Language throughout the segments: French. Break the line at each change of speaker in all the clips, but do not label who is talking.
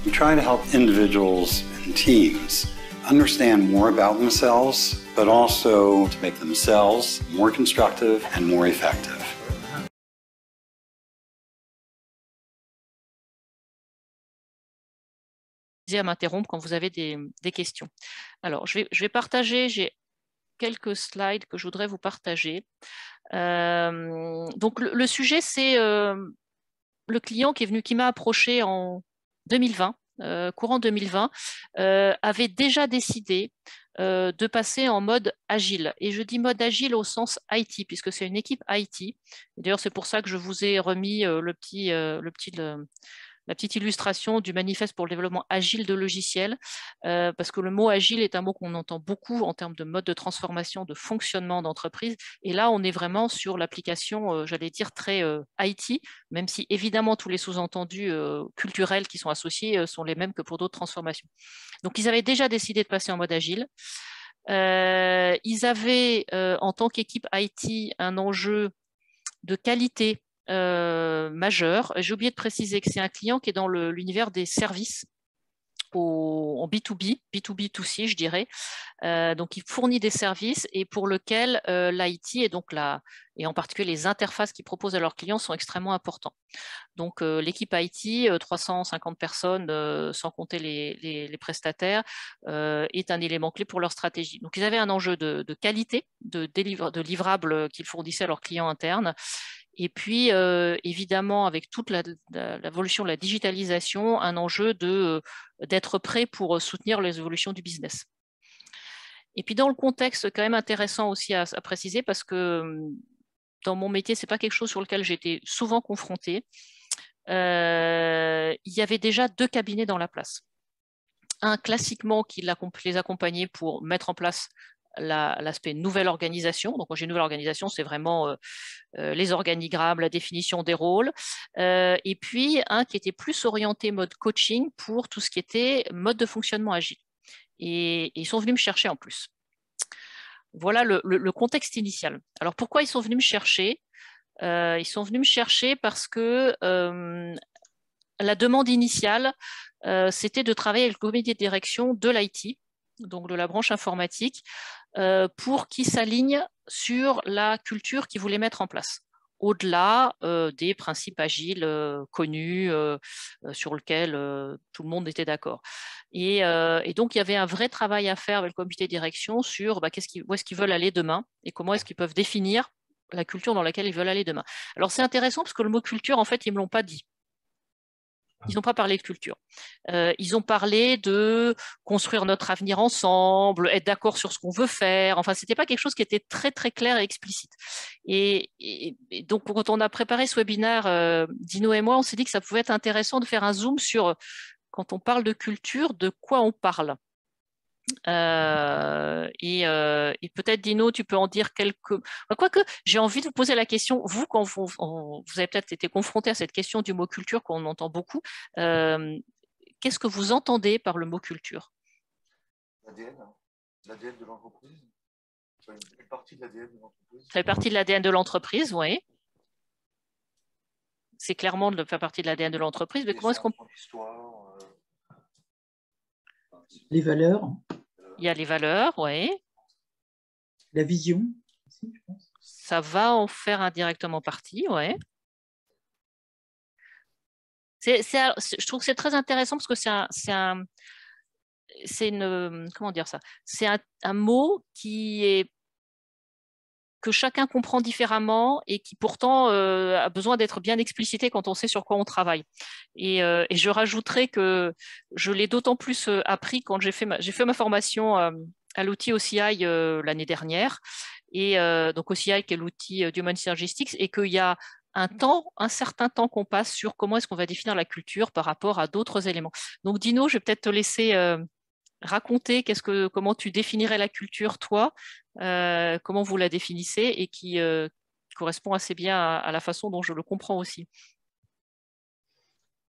We try to help individuals and teams understand more about themselves, but also to make themselves more constructive and more effective.
À m'interrompre quand vous avez des questions. Alors, je vais partager, j'ai quelques slides que je voudrais vous partager. Donc, le sujet, c'est le client qui m'a approché en 2020, courant 2020, avait déjà décidé de passer en mode agile. Et je dis mode agile au sens IT, puisque c'est une équipe IT. D'ailleurs, c'est pour ça que je vous ai remis la petite illustration du manifeste pour le développement agile de logiciels, parce que le mot agile est un mot qu'on entend beaucoup en termes de mode de transformation, de fonctionnement d'entreprise. Et là, on est vraiment sur l'application, j'allais dire, très IT, même si évidemment tous les sous-entendus culturels qui sont associés sont les mêmes que pour d'autres transformations. Donc, ils avaient déjà décidé de passer en mode agile. Ils avaient, en tant qu'équipe IT, un enjeu de qualité majeur. J'ai oublié de préciser que c'est un client qui est dans l'univers des services en B2B, B2B2C, je dirais. Donc, il fournit des services et pour lequel l'IT et donc et en particulier les interfaces qu'ils proposent à leurs clients sont extrêmement importants. Donc, l'équipe IT, 350 personnes, sans compter les prestataires, est un élément clé pour leur stratégie. Donc, ils avaient un enjeu de qualité, de livrables qu'ils fournissaient à leurs clients internes. Et puis, évidemment, avec toute l'évolution de la digitalisation, un enjeu d'être prêt pour soutenir les évolutions du business. Et puis, dans le contexte, quand même intéressant aussi à préciser, parce que dans mon métier, ce n'est pas quelque chose sur lequel j'ai été souvent confrontée. Il y avait déjà 2 cabinets dans la place. Un classiquement qui les accompagnait pour mettre en place l'aspect nouvelle organisation. Donc, quand j'ai une nouvelle organisation, c'est vraiment les organigrammes, la définition des rôles. Et puis, un qui était plus orienté mode coaching pour tout ce qui était mode de fonctionnement agile. Et ils sont venus me chercher en plus. Voilà le contexte initial. Alors, pourquoi ils sont venus me chercher ? Ils sont venus me chercher parce que la demande initiale, c'était de travailler avec le comité de direction de l'IT, donc de la branche informatique, pour qu'ils s'alignent sur la culture qu'ils voulaient mettre en place, au-delà des principes agiles connus sur lesquels tout le monde était d'accord. Et donc, il y avait un vrai travail à faire avec le comité de direction sur où est-ce qu'ils veulent aller demain et comment est-ce qu'ils peuvent définir la culture dans laquelle ils veulent aller demain. Alors, c'est intéressant parce que le mot culture, en fait, ils ne me l'ont pas dit. Ils n'ont pas parlé de culture. Ils ont parlé de construire notre avenir ensemble, être d'accord sur ce qu'on veut faire. Enfin, ce n'était pas quelque chose qui était très, très clair et explicite. Et donc, quand on a préparé ce webinaire, Dino et moi, on s'est dit que ça pouvait être intéressant de faire un zoom sur, quand on parle de culture, de quoi on parle. Et peut-être, Dino, tu peux en dire quelques... Quoique, j'ai envie de vous poser la question, vous, quand vous avez peut-être été confronté à cette question du mot culture, qu'on entend beaucoup, qu'est-ce que vous entendez par le mot culture?
L'ADN de l'entreprise. Une partie de l'ADN de l'entreprise.
Ça fait partie de l'ADN de l'entreprise, oui. C'est clairement de faire partie de l'ADN de l'entreprise, mais comment est-ce qu'on...
Les valeurs.
Il y a les valeurs, oui.
La vision aussi, je pense.
Ça va en faire indirectement partie, oui. Je trouve que c'est très intéressant parce que comment dire ça? C'est un mot que chacun comprend différemment et qui pourtant a besoin d'être bien explicité quand on sait sur quoi on travaille. Et je rajouterais que je l'ai d'autant plus appris quand j'ai fait ma formation à l'outil OCI l'année dernière, et donc OCI qui est l'outil d'Human Synergistics, et qu'il y a un certain temps qu'on passe sur comment est-ce qu'on va définir la culture par rapport à d'autres éléments. Donc Dino, je vais peut-être te laisser raconter comment tu définirais la culture, toi, comment vous la définissez, et qui correspond assez bien à la façon dont je le comprends aussi.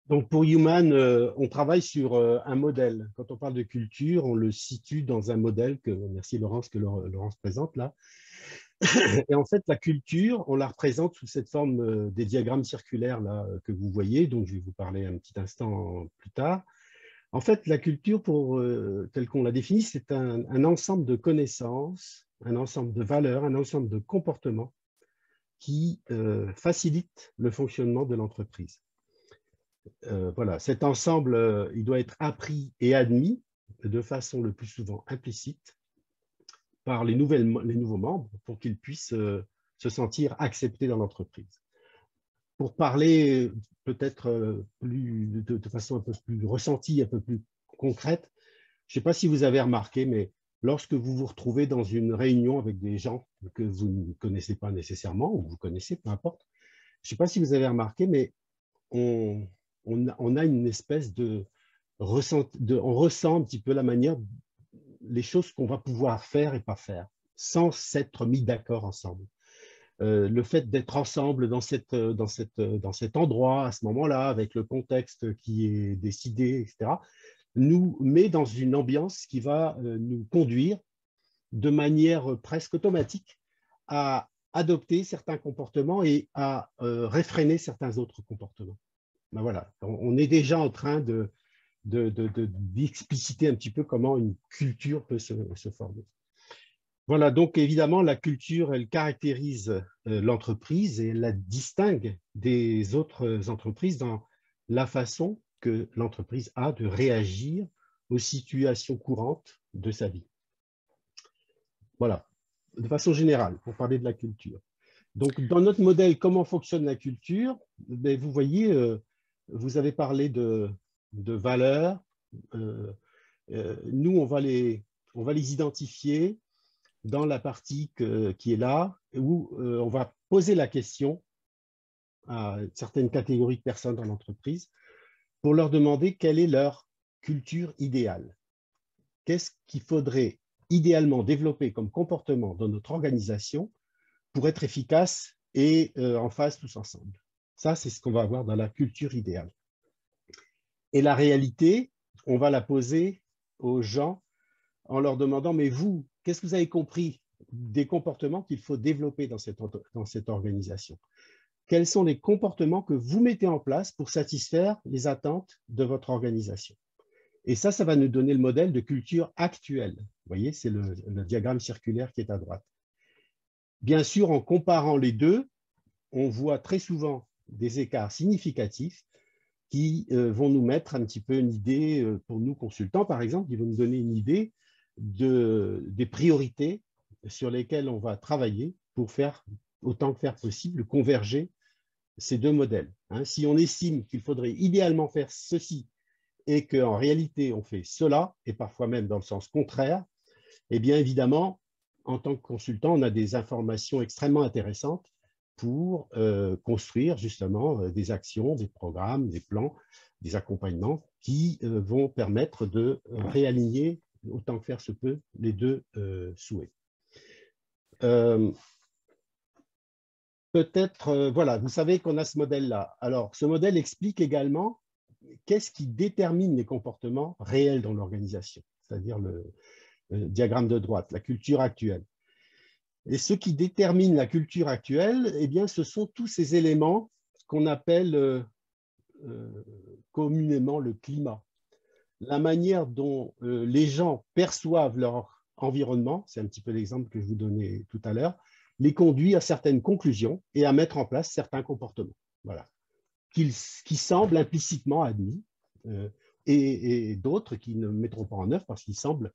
Donc pour Human, on travaille sur un modèle. Quand on parle de culture, on le situe dans un modèle merci Laurence, que Laurence présente là. Et en fait, la culture, on la représente sous cette forme des diagrammes circulaires là, que vous voyez, dont je vais vous parler un petit instant plus tard. En fait, la culture, telle qu'on la définit, c'est un ensemble de connaissances, un ensemble de valeurs, un ensemble de comportements qui facilitent le fonctionnement de l'entreprise. Voilà, cet ensemble, il doit être appris et admis de façon le plus souvent implicite par les nouveaux membres pour qu'ils puissent se sentir acceptés dans l'entreprise. Pour parler peut-être de façon un peu plus ressentie, un peu plus concrète, je ne sais pas si vous avez remarqué, mais lorsque vous vous retrouvez dans une réunion avec des gens que vous ne connaissez pas nécessairement, ou vous connaissez, peu importe, je ne sais pas si vous avez remarqué, mais on a une espèce on ressent un petit peu la manière, les choses qu'on va pouvoir faire et pas faire, sans s'être mis d'accord ensemble. Le fait d'être ensemble dans cet endroit, à ce moment-là, avec le contexte qui est décidé, etc., nous met dans une ambiance qui va nous conduire de manière presque automatique à adopter certains comportements et à réfréner certains autres comportements. Ben voilà, on est déjà en train d'expliciter un petit peu comment une culture peut se former. Voilà, donc évidemment, la culture, elle caractérise l'entreprise et elle la distingue des autres entreprises dans la façon que l'entreprise a de réagir aux situations courantes de sa vie. Voilà, de façon générale, pour parler de la culture. Donc, dans notre modèle, comment fonctionne la culture? Ben, vous voyez, vous avez parlé de valeurs. Nous, on va les identifier dans la partie qui est là, où on va poser la question à certaines catégories de personnes dans l'entreprise pour leur demander quelle est leur culture idéale. Qu'est-ce qu'il faudrait idéalement développer comme comportement dans notre organisation pour être efficace et en phase tous ensemble. Ça, c'est ce qu'on va avoir dans la culture idéale. Et la réalité, on va la poser aux gens en leur demandant, mais vous, qu'est-ce que vous avez compris des comportements qu'il faut développer dans cette organisation? Quels sont les comportements que vous mettez en place pour satisfaire les attentes de votre organisation? Et ça va nous donner le modèle de culture actuelle. Vous voyez, c'est le diagramme circulaire qui est à droite. Bien sûr, en comparant les deux, on voit très souvent des écarts significatifs qui vont nous mettre un petit peu une idée, pour nous consultants par exemple, qui vont nous donner une idée des priorités sur lesquelles on va travailler pour faire, autant que faire possible, converger ces deux modèles. Si on estime qu'il faudrait idéalement faire ceci et qu'en réalité on fait cela, et parfois même dans le sens contraire, eh bien évidemment, en tant que consultant, on a des informations extrêmement intéressantes pour construire justement des actions, des programmes, des plans, des accompagnements qui vont permettre de réaligner, autant que faire se peut, les deux souhaits. Peut-être, voilà, vous savez qu'on a ce modèle-là. Alors, ce modèle explique également qu'est-ce qui détermine les comportements réels dans l'organisation, c'est-à-dire le diagramme de droite, la culture actuelle. Et ce qui détermine la culture actuelle, eh bien, ce sont tous ces éléments qu'on appelle communément le climat. La manière dont les gens perçoivent leur environnement, c'est un petit peu l'exemple que je vous donnais tout à l'heure, les conduit à certaines conclusions et à mettre en place certains comportements, voilà, qui semblent implicitement admis et d'autres qui ne mettront pas en œuvre parce qu'ils semblent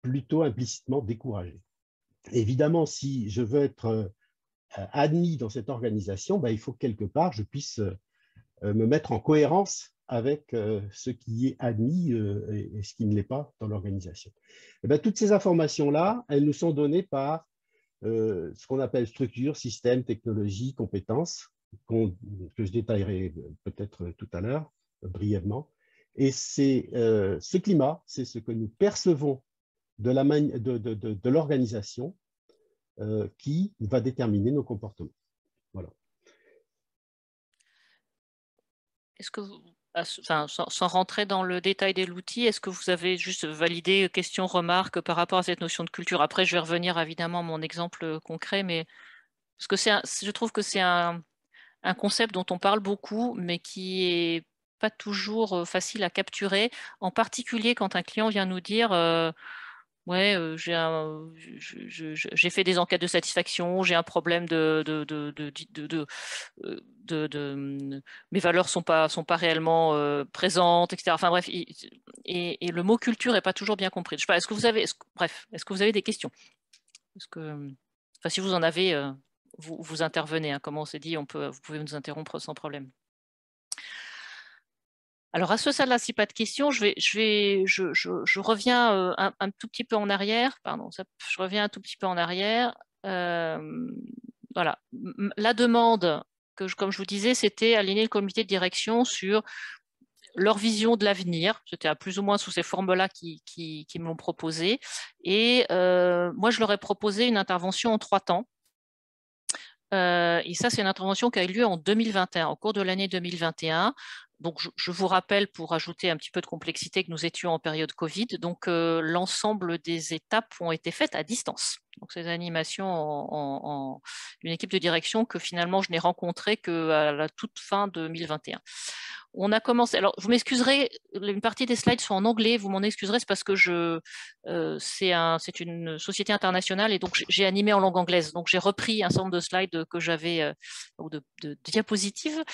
plutôt implicitement découragés. Évidemment, si je veux être admis dans cette organisation, ben, il faut que quelque part je puisse me mettre en cohérence avec ce qui est admis et ce qui ne l'est pas dans l'organisation. Toutes ces informations-là, elles nous sont données par ce qu'on appelle structure, système, technologie, compétences, que je détaillerai peut-être tout à l'heure, brièvement. Et c'est ce climat, c'est ce que nous percevons de l'organisation qui va déterminer nos comportements. Voilà.
Est-ce que vous, enfin, sans rentrer dans le détail de l'outil, est-ce que vous avez juste validé questions, remarques par rapport à cette notion de culture? Après, je vais revenir évidemment à mon exemple concret, mais parce que je trouve que c'est un concept dont on parle beaucoup, mais qui est pas toujours facile à capturer, en particulier quand un client vient nous dire ouais, j'ai fait des enquêtes de satisfaction, j'ai un problème mes valeurs sont pas réellement présentes, etc. Enfin bref, et le mot culture est pas toujours bien compris. Je sais pas, est-ce que vous avez, est-ce que vous avez des questions? Enfin, si vous en avez, vous intervenez. Hein, comme on s'est dit, vous pouvez nous interrompre sans problème. Alors à ce stade-là, si pas de questions, je reviens un tout petit peu en arrière. Pardon, je reviens un tout petit peu en arrière. Voilà. La demande, comme je vous disais, c'était aligner le comité de direction sur leur vision de l'avenir. C'était plus ou moins sous ces formes-là qui me l'ont proposé. Et moi, je leur ai proposé une intervention en 3 temps. Et ça, c'est une intervention qui a eu lieu en 2021, au cours de l'année 2021. Donc, je vous rappelle, pour ajouter un petit peu de complexité, que nous étions en période Covid. Donc, l'ensemble des étapes ont été faites à distance. Donc, ces animations d'une équipe de direction que finalement, je n'ai rencontrée qu'à la toute fin 2021. On a commencé. Alors, vous m'excuserez, une partie des slides sont en anglais. Vous m'en excuserez, c'est parce que c'est une société internationale et donc j'ai animé en langue anglaise. Donc, j'ai repris un certain nombre de slides que j'avais, ou de diapositives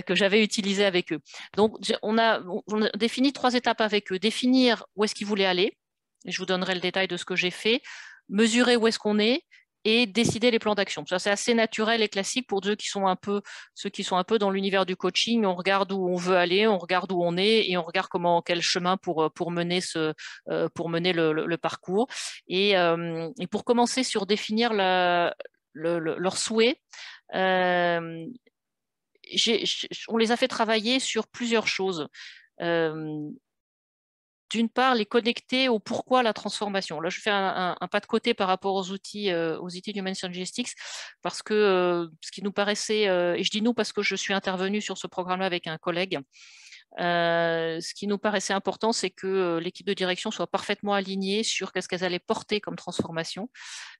que j'avais utilisées avec eux. Donc, on a défini 3 étapes avec eux. Définir où est-ce qu'ils voulaient aller. Et je vous donnerai le détail de ce que j'ai fait. Mesurer où est-ce qu'on est. Et décider les plans d'action. Ça, c'est assez naturel et classique pour ceux qui sont un peu dans l'univers du coaching. On regarde où on veut aller, on regarde où on est et on regarde quel chemin pour mener le parcours. Et pour commencer sur définir leurs souhaits, on les a fait travailler sur plusieurs choses. D'une part, les connecter au pourquoi la transformation. Là, je fais un pas de côté par rapport aux outils d'Human Logistics, parce que ce qui nous paraissait, et je dis nous parce que je suis intervenue sur ce programme-là avec un collègue, ce qui nous paraissait important, c'est que l'équipe de direction soit parfaitement alignée sur qu'est-ce qu'elles allaient porter comme transformation.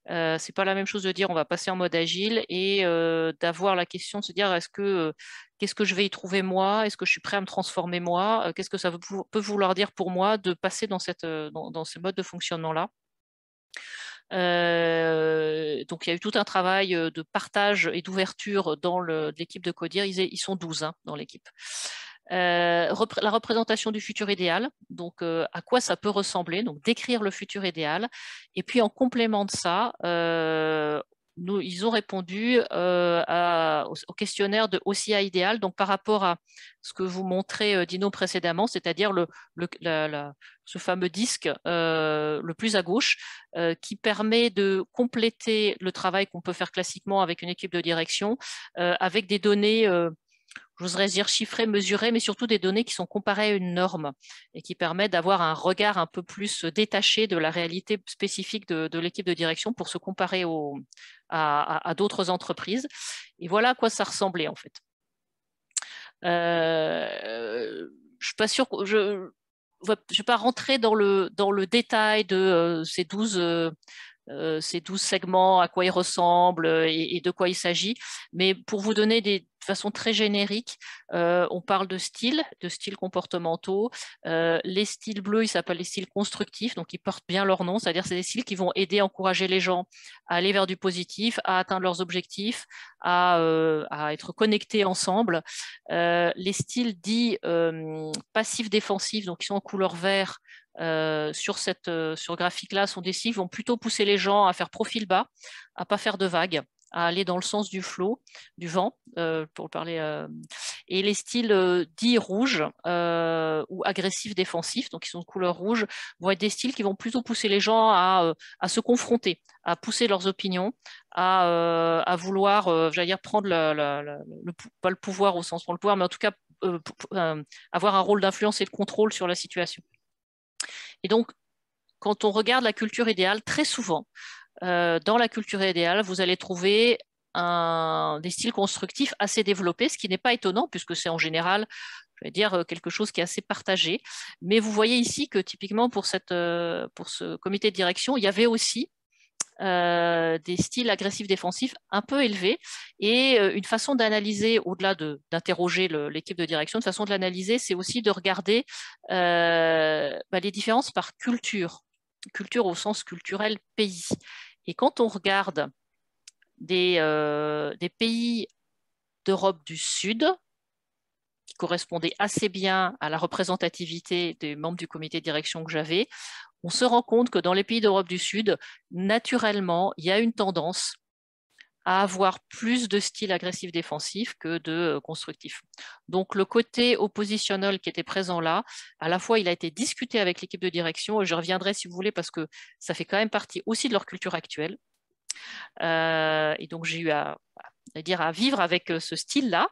C'est pas la même chose de dire on va passer en mode agile et d'avoir la question de se dire qu'est-ce que je vais y trouver moi? Est-ce que je suis prêt à me transformer moi? Qu'est-ce que ça peut vouloir dire pour moi de passer dans ce mode de fonctionnement-là? Donc il y a eu tout un travail de partage et d'ouverture de l'équipe de Codir. Ils sont 12 dans l'équipe. La représentation du futur idéal, donc à quoi ça peut ressembler, donc décrire le futur idéal. Et puis en complément de ça, ils ont répondu au questionnaire de OCA idéal, donc par rapport à ce que vous montrez Dino précédemment, c'est-à-dire ce fameux disque le plus à gauche qui permet de compléter le travail qu'on peut faire classiquement avec une équipe de direction avec des données j'oserais dire chiffrées, mesurées, mais surtout des données qui sont comparées à une norme et qui permettent d'avoir un regard un peu plus détaché de la réalité spécifique de l'équipe de direction pour se comparer à d'autres entreprises. Et voilà à quoi ça ressemblait en fait. Je suis pas sûre que je vais pas rentrer dans le détail de ces 12 segments, à quoi ils ressemblent et de quoi il s'agit. Mais pour vous donner de façon très générique, on parle de styles comportementaux. Les styles bleus, ils s'appellent les styles constructifs, donc ils portent bien leur nom, c'est-à-dire c'est des styles qui vont aider, encourager les gens à aller vers du positif, à atteindre leurs objectifs, à être connectés ensemble. Les styles dits passifs-défensifs, donc qui sont en couleur vert, sur graphique-là, sont des styles qui vont plutôt pousser les gens à faire profil bas, à ne pas faire de vagues, à aller dans le sens du flot, du vent, pour parler. Et les styles dits rouges ou agressifs défensifs, donc qui sont de couleur rouge, vont être des styles qui vont plutôt pousser les gens à se confronter, à pousser leurs opinions, à vouloir, j'allais dire, prendre pas le pouvoir au sens pour le pouvoir, mais en tout cas avoir un rôle d'influence et de contrôle sur la situation. Et donc, quand on regarde la culture idéale, très souvent, dans la culture idéale, vous allez trouver des styles constructifs assez développés, ce qui n'est pas étonnant puisque c'est en général, je vais dire, quelque chose qui est assez partagé. Mais vous voyez ici que typiquement pour ce comité de direction, il y avait aussi des styles agressifs défensifs un peu élevés. Et une façon d'analyser, au-delà d'interroger l'équipe de direction, une façon de l'analyser, c'est aussi de regarder les différences par culture au sens culturel pays. Et quand on regarde des pays d'Europe du Sud, qui correspondaient assez bien à la représentativité des membres du comité de direction que j'avais, on se rend compte que dans les pays d'Europe du Sud, naturellement, il y a une tendance à avoir plus de style agressif défensif que de constructif. Donc le côté oppositionnel qui était présent là, à la fois il a été discuté avec l'équipe de direction, et je reviendrai si vous voulez parce que ça fait quand même partie aussi de leur culture actuelle. Et donc j'ai eu à vivre avec ce style-là,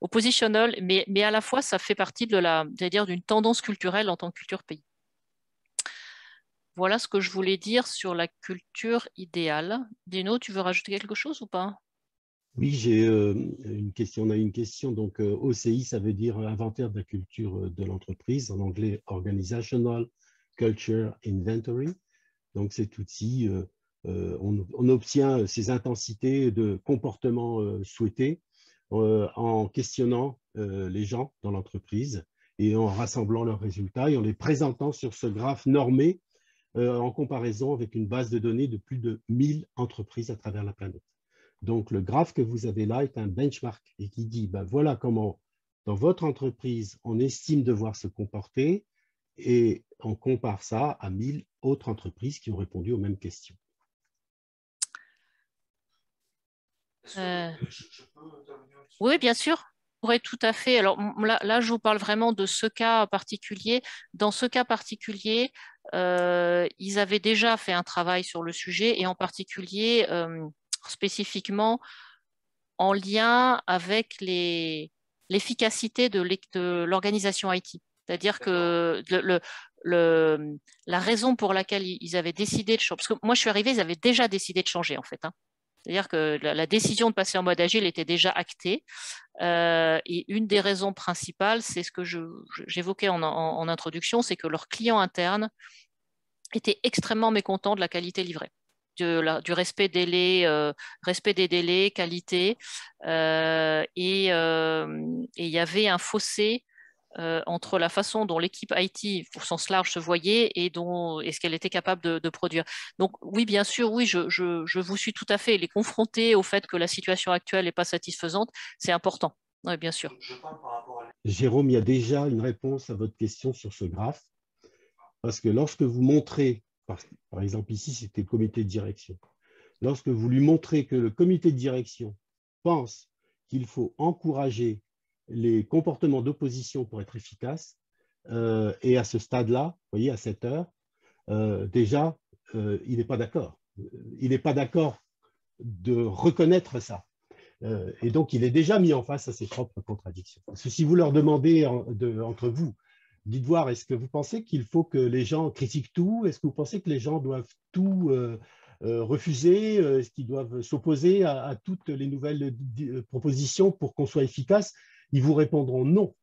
oppositionnel, mais à la fois ça fait partie d'une tendance culturelle en tant que culture pays. Voilà ce que je voulais dire sur la culture idéale. Dino, tu veux rajouter quelque chose ou pas?
Oui, j'ai une question. On a une question. Donc, OCI, ça veut dire inventaire de la culture de l'entreprise, en anglais Organizational Culture Inventory. Donc, cet outil, on obtient ces intensités de comportement souhaités en questionnant les gens dans l'entreprise et en rassemblant leurs résultats et en les présentant sur ce graphe normé en comparaison avec une base de données de plus de 1000 entreprises à travers la planète. Donc, le graphe que vous avez là est un benchmark et qui dit, ben, voilà comment, dans votre entreprise, on estime devoir se comporter et on compare ça à 1000 autres entreprises qui ont répondu aux mêmes questions.
Oui, bien sûr. Oui, tout à fait. Alors là, je vous parle vraiment de ce cas particulier. Dans ce cas particulier, ils avaient déjà fait un travail sur le sujet et en particulier, spécifiquement, en lien avec l'efficacité de l'organisation IT. C'est-à-dire que la raison pour laquelle ils avaient décidé de changer, parce que moi je suis arrivée, ils avaient déjà décidé de changer en fait. C'est-à-dire que la décision de passer en mode agile était déjà actée. Et une des raisons principales, c'est ce que j'évoquais en introduction, c'est que leurs clients internes étaient extrêmement mécontents de la qualité livrée, du respect des délais, qualité. Et il y avait un fossé entre la façon dont l'équipe IT, au sens large, se voyait et ce qu'elle était capable de produire. Donc oui, bien sûr, oui, je vous suis tout à fait. Les confronter au fait que la situation actuelle n'est pas satisfaisante, c'est important. Oui, bien sûr.
Jérôme, il y a déjà une réponse à votre question sur ce graphe. Parce que lorsque vous montrez, par exemple ici, c'était le comité de direction, lorsque vous lui montrez que le comité de direction pense qu'il faut encourager les comportements d'opposition pour être efficace, et à ce stade-là, vous voyez, à cette heure, déjà, il n'est pas d'accord. Il n'est pas d'accord de reconnaître ça. Et donc, il est déjà mis en face à ses propres contradictions. Parce que si vous leur demandez entre vous, dites voir, est-ce que vous pensez qu'il faut que les gens critiquent tout? Est-ce que vous pensez que les gens doivent tout refuser? Est-ce qu'ils doivent s'opposer à toutes les nouvelles propositions pour qu'on soit efficace? Ils vous répondront non.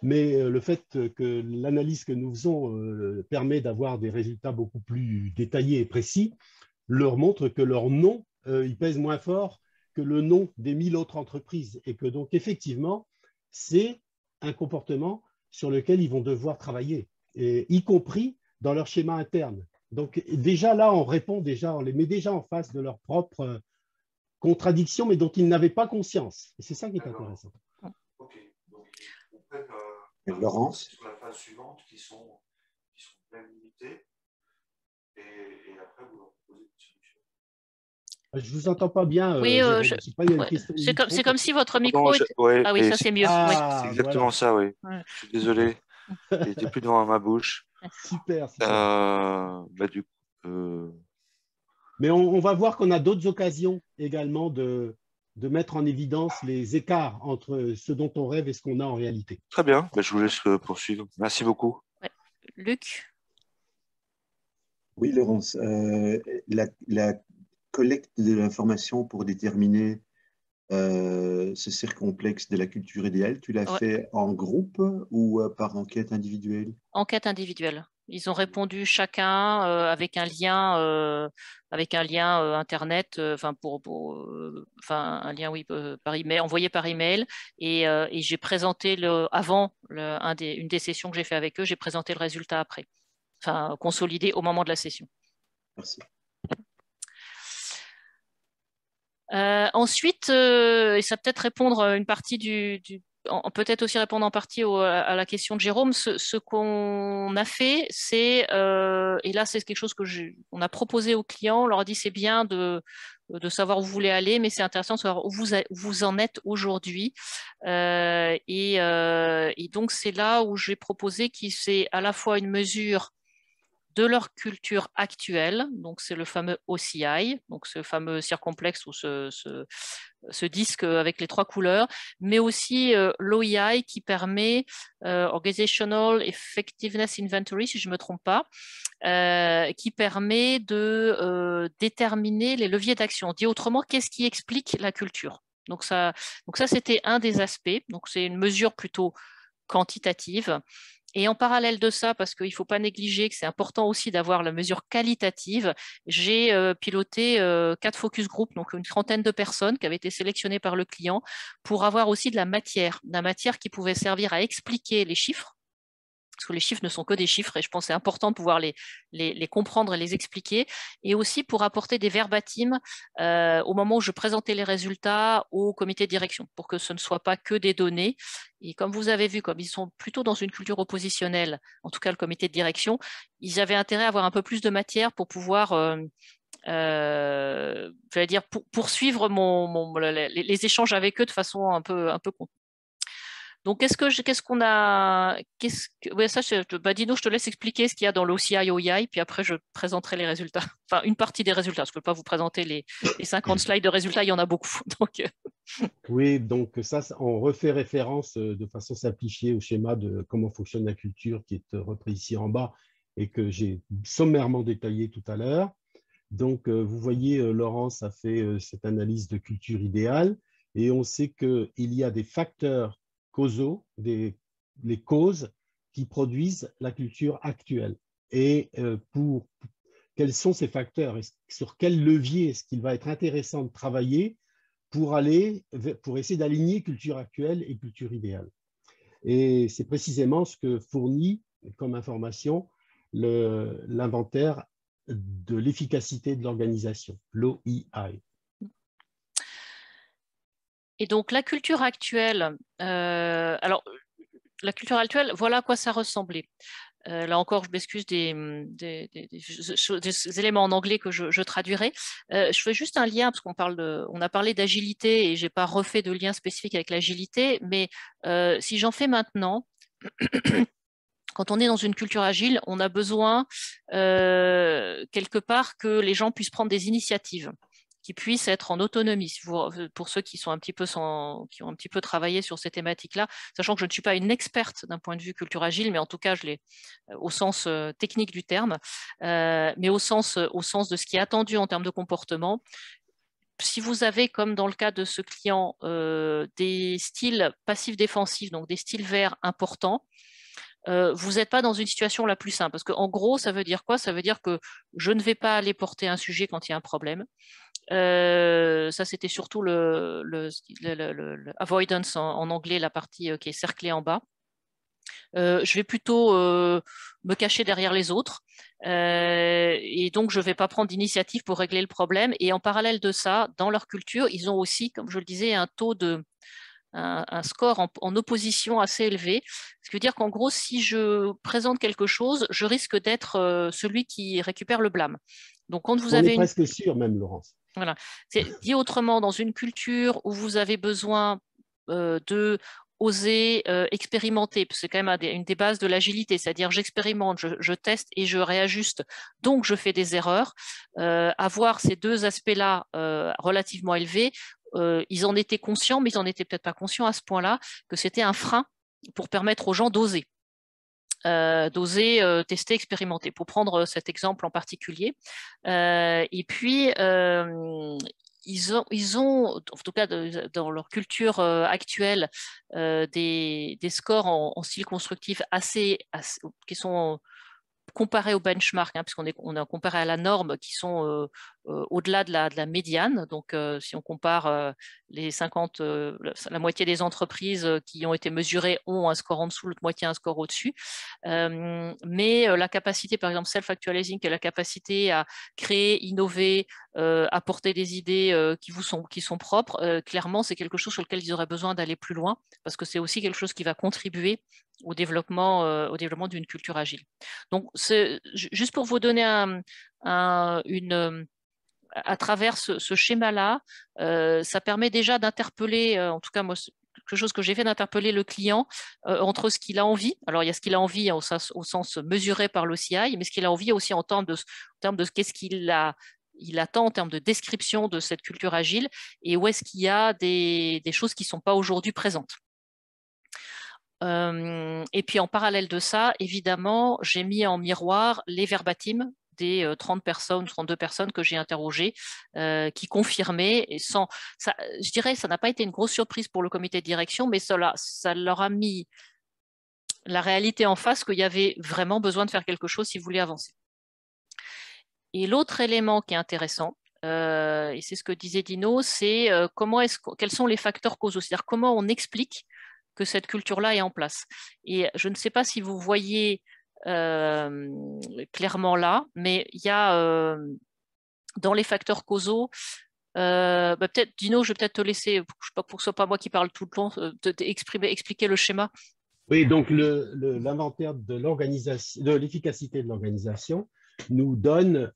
Mais le fait que l'analyse que nous faisons permet d'avoir des résultats beaucoup plus détaillés et précis leur montre que leur non, il pèse moins fort que le non des 1000 autres entreprises. Et que donc, effectivement, c'est un comportement sur lequel ils vont devoir travailler, y compris dans leur schéma interne. Donc, déjà là, on les met déjà en face de leurs propres contradictions, mais dont ils n'avaient pas conscience. Et c'est ça qui est intéressant.
Ok. Donc, on peut
Laurence
sur la phase suivante qui sont bien limitées et après vous leur proposez une solution.
Je ne vous entends pas bien.
Oui, c'est comme si votre micro
Pardon,
était... Ah oui, ça c'est mieux.
C'est exactement ça, oui.
Ouais.
Je suis désolé. Il n'était plus devant ma bouche.
Super.
Du coup,
mais on va voir qu'on a d'autres occasions également de mettre en évidence les écarts entre ce dont on rêve et ce qu'on a en réalité.
très bien, je vous laisse poursuivre. Merci beaucoup.
Ouais. Luc?
Oui, Laurence. La collecte de l'information pour déterminer ce cercle complexe de la culture idéale, tu l'as fait en groupe ou par enquête individuelle?
Enquête individuelle. Ils ont répondu chacun avec un lien internet, un lien oui par email, envoyé par email, et j'ai présenté une des sessions que j'ai fait avec eux, j'ai présenté le résultat après, enfin consolidé au moment de la session.
Merci.
Ensuite, et ça peut-être répondre une partie peut-être aussi répondre en partie à la question de Jérôme. Ce qu'on a fait, c'est, et là c'est quelque chose qu'on a proposé aux clients, on leur a dit c'est bien de savoir où vous voulez aller, mais c'est intéressant de savoir où vous en êtes aujourd'hui. Et donc c'est là où j'ai proposé que c'est à la fois une mesure de leur culture actuelle, donc c'est le fameux OCI, donc ce fameux circomplexe ou ce disque avec les 3 couleurs, mais aussi l'OEI qui permet, Organizational Effectiveness Inventory, si je ne me trompe pas, qui permet de déterminer les leviers d'action. Dit autrement, qu'est-ce qui explique la culture? Donc ça c'était un des aspects, donc c'est une mesure plutôt quantitative. Et en parallèle de ça, parce qu'il ne faut pas négliger que c'est important aussi d'avoir la mesure qualitative, j'ai piloté 4 focus group, donc une trentaine de personnes qui avaient été sélectionnées par le client pour avoir aussi de la matière qui pouvait servir à expliquer les chiffres, parce que les chiffres ne sont que des chiffres et je pense que c'est important de pouvoir les comprendre et les expliquer, et aussi pour apporter des verbatims au moment où je présentais les résultats au comité de direction, pour que ce ne soit pas que des données. Et comme vous avez vu, comme ils sont plutôt dans une culture oppositionnelle, en tout cas le comité de direction, ils avaient intérêt à avoir un peu plus de matière pour pouvoir j'allais dire poursuivre les échanges avec eux de façon un peu contenue. Donc, ouais, ça, Dino, je te laisse expliquer ce qu'il y a dans l'OCI, OEI, puis après, je présenterai les résultats. Enfin, une partie des résultats, parce que je ne peux pas vous présenter les 50 slides de résultats, il y en a beaucoup. Donc...
Oui, donc ça, on refait référence de façon simplifiée au schéma de comment fonctionne la culture qui est repris ici en bas et que j'ai sommairement détaillé tout à l'heure. Donc, vous voyez, Laurence a fait cette analyse de culture idéale et on sait qu'il y a des facteurs causaux, les causes qui produisent la culture actuelle. Et quels sont ces facteurs? Sur quel levier est-ce qu'il va être intéressant de travailler pour essayer d'aligner culture actuelle et culture idéale? Et c'est précisément ce que fournit comme information l'inventaire de l'efficacité de l'organisation, l'OEI.
Et donc, la culture actuelle, la culture actuelle, voilà à quoi ça ressemblait. Là encore, je m'excuse des éléments en anglais que je traduirai. Je fais juste un lien, parce on a parlé d'agilité et je n'ai pas refait de lien spécifique avec l'agilité, mais si j'en fais maintenant, quand on est dans une culture agile, on a besoin quelque part que les gens puissent prendre des initiatives, qui puissent être en autonomie. Pour ceux qui ont un petit peu travaillé sur ces thématiques-là, sachant que je ne suis pas une experte d'un point de vue culture agile, mais en tout cas, je l'ai au sens technique du terme, mais au sens de ce qui est attendu en termes de comportement. Si vous avez, comme dans le cas de ce client, des styles passifs-défensifs, donc des styles verts importants, vous n'êtes pas dans une situation la plus simple. Parce qu'en gros, ça veut dire quoi? Ça veut dire que je ne vais pas aller porter un sujet quand il y a un problème. Ça, c'était surtout le avoidance en anglais, la partie qui est cerclée en bas. Je vais plutôt me cacher derrière les autres et donc je ne vais pas prendre d'initiative pour régler le problème. Et en parallèle de ça, dans leur culture, ils ont aussi, comme je le disais, un score en opposition assez élevé. Ce qui veut dire qu'en gros, si je présente quelque chose, je risque d'être celui qui récupère le blâme. Donc, quand vous avez
presque sûr même, Laurence.
Voilà. Dit autrement, dans une culture où vous avez besoin de oser expérimenter, c'est quand même une des bases de l'agilité, c'est-à-dire j'expérimente, je teste et je réajuste, donc je fais des erreurs. Avoir ces deux aspects-là relativement élevés, ils en étaient conscients, mais ils n'en étaient peut-être pas conscients à ce point-là que c'était un frein pour permettre aux gens d'oser. Tester, expérimenter, pour prendre cet exemple en particulier. Et puis, ils ont, en tout cas dans leur culture actuelle, des scores en style constructif qui sont comparé au benchmark, hein, puisqu'on est comparé à la norme qui sont au-delà de la médiane. Donc, si on compare les 50, la moitié des entreprises qui ont été mesurées ont un score en dessous, l'autre moitié un score au-dessus. Mais la capacité, par exemple, self-actualizing, qui est la capacité à créer, innover, apporter des idées qui sont propres, clairement, c'est quelque chose sur lequel ils auraient besoin d'aller plus loin, parce que c'est aussi quelque chose qui va contribuer au développement d'une culture agile. Donc, juste pour vous donner à travers ce schéma-là, ça permet déjà d'interpeller, en tout cas moi, quelque chose que j'ai fait, d'interpeller le client entre ce qu'il a envie. Alors, il y a ce qu'il a envie au sens mesuré par l'OCI, mais ce qu'il a envie aussi en termes de qu'est-ce qu'il attend en termes de description de cette culture agile et où est-ce qu'il y a des choses qui ne sont pas aujourd'hui présentes. Et puis en parallèle de ça, évidemment, j'ai mis en miroir les verbatim des 30 personnes, 32 personnes que j'ai interrogées, qui confirmaient, et je dirais, ça n'a pas été une grosse surprise pour le comité de direction, mais ça leur a mis la réalité en face qu'il y avait vraiment besoin de faire quelque chose s'ils voulaient avancer. Et l'autre élément qui est intéressant, et c'est ce que disait Dino, c'est quels sont les facteurs causaux, c'est-à-dire comment on explique que cette culture-là est en place. Et je ne sais pas si vous voyez clairement là, mais il y a dans les facteurs causaux, peut-être, Dino, je vais peut-être te laisser, pour que ce ne soit pas moi qui parle tout le long, expliquer le schéma.
Oui, donc l'inventaire de l'efficacité de l'organisation nous donne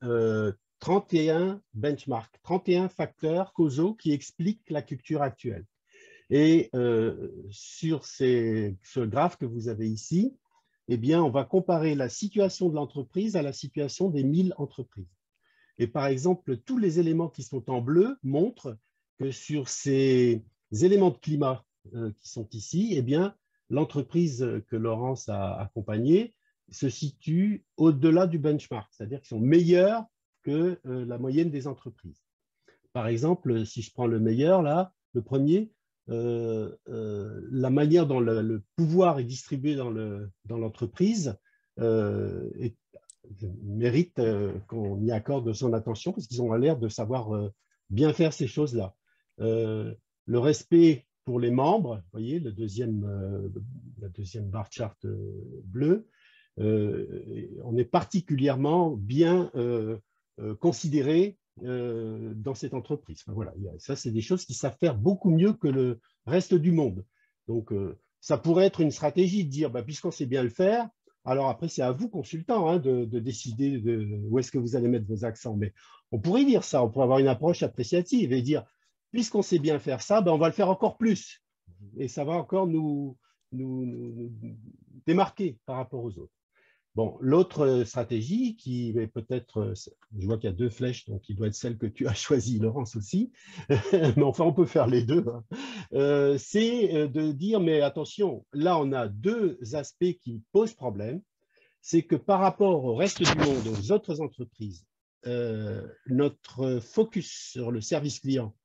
31 benchmarks, 31 facteurs causaux qui expliquent la culture actuelle. Et sur ce graphe que vous avez ici, eh bien, on va comparer la situation de l'entreprise à la situation des 1000 entreprises. Et par exemple, tous les éléments qui sont en bleu montrent que sur ces éléments de climat qui sont ici, eh bien, l'entreprise que Laurence a accompagnée se situe au-delà du benchmark, c'est-à-dire qu'ils sont meilleurs que la moyenne des entreprises. Par exemple, si je prends le meilleur, là, le premier, la manière dont le pouvoir est distribué dans l'entreprise mérite qu'on y accorde son attention parce qu'ils ont l'air de savoir bien faire ces choses-là. Le respect pour les membres, vous voyez, la deuxième bar chart bleue, on est particulièrement bien considéré dans cette entreprise. Enfin, voilà, ça, c'est des choses qui savent faire beaucoup mieux que le reste du monde. Donc, ça pourrait être une stratégie de dire, puisqu'on sait bien le faire, alors après, c'est à vous, consultants, hein, de décider où est-ce que vous allez mettre vos accents. Mais on pourrait dire ça, on pourrait avoir une approche appréciative et dire, puisqu'on sait bien faire ça, on va le faire encore plus. Et ça va encore nous démarquer par rapport aux autres. Bon, l'autre stratégie qui est peut-être, je vois qu'il y a 2 flèches, donc qui doit être celle que tu as choisie, Laurence aussi, mais enfin on peut faire les deux, hein. C'est de dire, mais attention, là on a 2 aspects qui posent problème, c'est que par rapport au reste du monde, aux autres entreprises, notre focus sur le service client,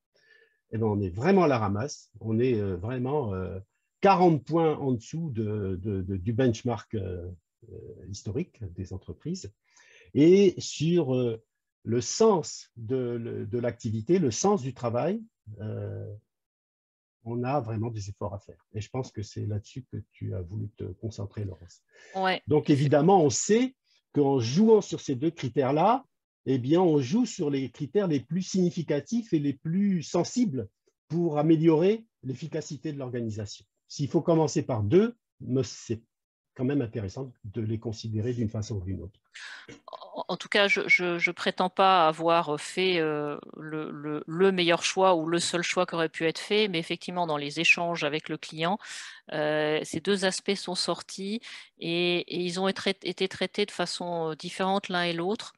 on est vraiment à la ramasse, on est vraiment 40 points en dessous du benchmark historique des entreprises, et sur le sens de l'activité, le sens du travail, on a vraiment des efforts à faire. Et je pense que c'est là-dessus que tu as voulu te concentrer, Laurence.
Ouais.
Donc évidemment, on sait qu'en jouant sur ces 2 critères-là, eh bien, on joue sur les critères les plus significatifs et les plus sensibles pour améliorer l'efficacité de l'organisation. S'il faut commencer par 2, c'est quand même intéressant de les considérer d'une façon ou d'une autre.
En tout cas, je prétends pas avoir fait le meilleur choix ou le seul choix qui aurait pu être fait, mais effectivement, dans les échanges avec le client, ces 2 aspects sont sortis et ils ont été traités de façon différente l'un et l'autre.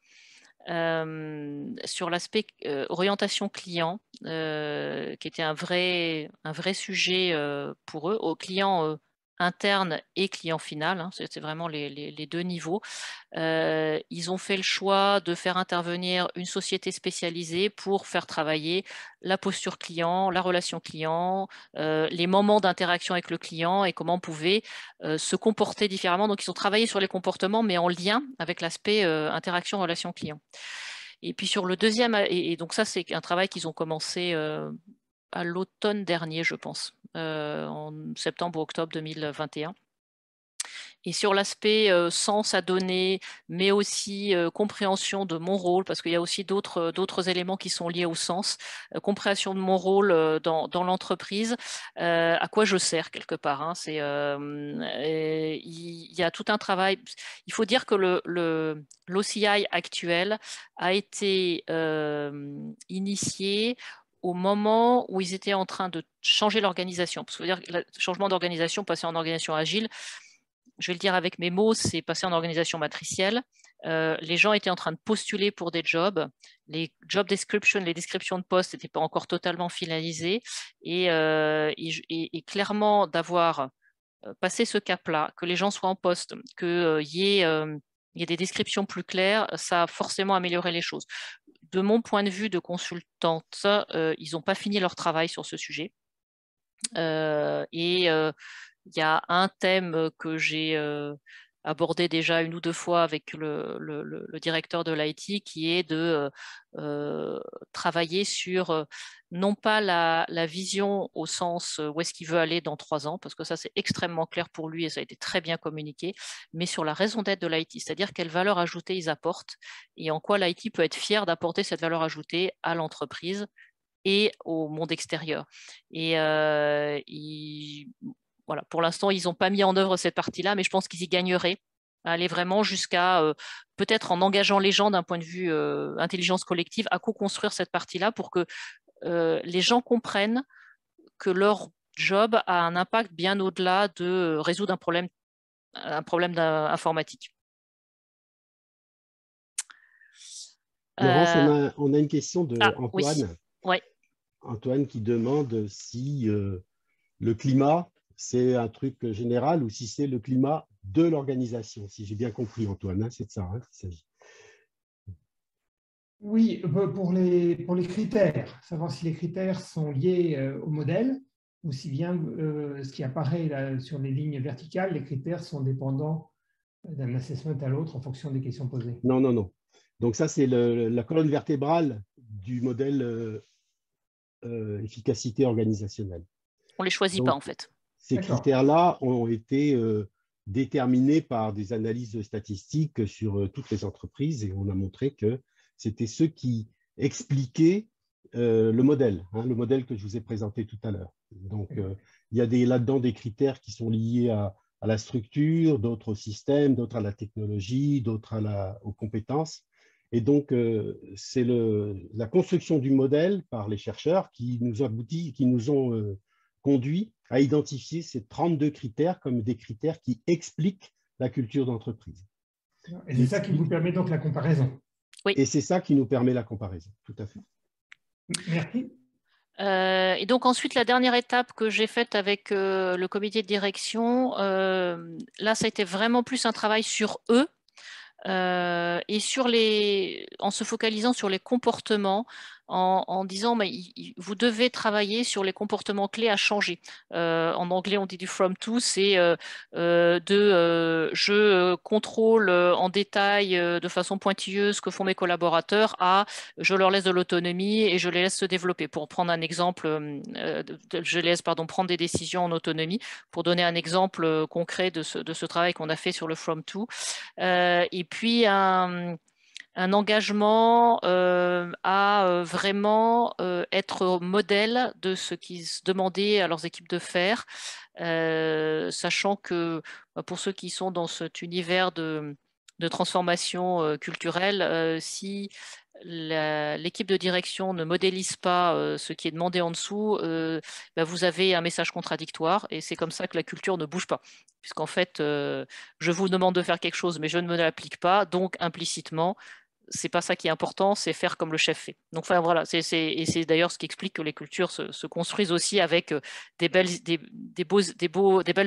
Sur l'aspect orientation client, qui était un vrai sujet pour eux. Aux clients interne et client final, hein, c'est vraiment les deux niveaux. Ils ont fait le choix de faire intervenir une société spécialisée pour faire travailler la posture client, la relation client, les moments d'interaction avec le client et comment on pouvait se comporter différemment. Donc, ils ont travaillé sur les comportements, mais en lien avec l'aspect interaction, relation client. Et puis sur le deuxième, et donc ça, c'est un travail qu'ils ont commencé à l'automne dernier, je pense, en septembre ou octobre 2021. Et sur l'aspect sens à donner, mais aussi compréhension de mon rôle, parce qu'il y a aussi d'autres éléments qui sont liés au sens, compréhension de mon rôle dans l'entreprise, à quoi je sers quelque part. Hein. Il y a tout un travail. Il faut dire que l'OCI actuel a été initié au moment où ils étaient en train de changer l'organisation. Parce que dire que le changement d'organisation, passer en organisation agile, je vais le dire avec mes mots, c'est passer en organisation matricielle. Les gens étaient en train de postuler pour des jobs. Les job descriptions, les descriptions de postes n'étaient pas encore totalement finalisées. Et clairement, d'avoir passé ce cap-là, que les gens soient en poste, qu'il y ait des descriptions plus claires, ça a forcément amélioré les choses. De mon point de vue de consultante, ils n'ont pas fini leur travail sur ce sujet. Il y a un thème que j'ai abordé déjà une ou deux fois avec le directeur de l'IT, qui est de travailler sur non pas la vision au sens où est-ce qu'il veut aller dans 3 ans, parce que ça c'est extrêmement clair pour lui et ça a été très bien communiqué, mais sur la raison d'être de l'IT, c'est-à-dire quelle valeur ajoutée ils apportent et en quoi l'IT peut être fier d'apporter cette valeur ajoutée à l'entreprise et au monde extérieur. Et voilà, pour l'instant, ils n'ont pas mis en œuvre cette partie-là, mais je pense qu'ils y gagneraient à aller vraiment jusqu'à, peut-être en engageant les gens d'un point de vue intelligence collective, à co-construire cette partie-là pour que les gens comprennent que leur job a un impact bien au-delà de résoudre un problème informatique.
Laurence, on a une question de Antoine.
Oui. Ouais.
Antoine qui demande si le climat, c'est un truc général ou si c'est le climat de l'organisation. Si j'ai bien compris, Antoine, hein, c'est de ça qu'il s'agit.
Oui, pour les critères, savoir si les critères sont liés au modèle ou si bien ce qui apparaît là, sur les lignes verticales, les critères sont dépendants d'un assessment à l'autre en fonction des questions posées.
Non, non, non. Donc ça, c'est la colonne vertébrale du modèle efficacité organisationnelle.
On ne les choisit pas, en fait.
Ces critères-là ont été déterminés par des analyses statistiques sur toutes les entreprises et on a montré que c'était ceux qui expliquaient le modèle que je vous ai présenté tout à l'heure. Donc, il y a là-dedans des critères qui sont liés à la structure, d'autres au système, d'autres à la technologie, d'autres aux compétences. Et donc, c'est la construction du modèle par les chercheurs qui nous ont conduit à identifier ces 32 critères comme des critères qui expliquent la culture d'entreprise.
Et c'est ça qui vous permet donc la comparaison.
Oui.
Et c'est ça qui nous permet la comparaison, tout à fait.
Merci.
Et donc ensuite, la dernière étape que j'ai faite avec le comité de direction, là, ça a été vraiment plus un travail sur eux et en se focalisant sur les comportements, en disant mais vous devez travailler sur les comportements clés à changer. En anglais, on dit du from to, c'est je contrôle en détail de façon pointilleuse ce que font mes collaborateurs à je leur laisse de l'autonomie et je les laisse se développer. Pour prendre un exemple, je les laisse prendre des décisions en autonomie. Pour donner un exemple concret de ce travail qu'on a fait sur le from to. Et puis un engagement à vraiment être modèle de ce qu'ils se demandaient à leurs équipes de faire, sachant que pour ceux qui sont dans cet univers de transformation culturelle, si l'équipe de direction ne modélise pas ce qui est demandé en dessous, vous avez un message contradictoire et c'est comme ça que la culture ne bouge pas. Puisqu'en fait, je vous demande de faire quelque chose, mais je ne me l'applique pas, donc implicitement, c'est pas ça qui est important, c'est faire comme le chef fait. Donc enfin voilà, et c'est d'ailleurs ce qui explique que les cultures se construisent aussi avec des belles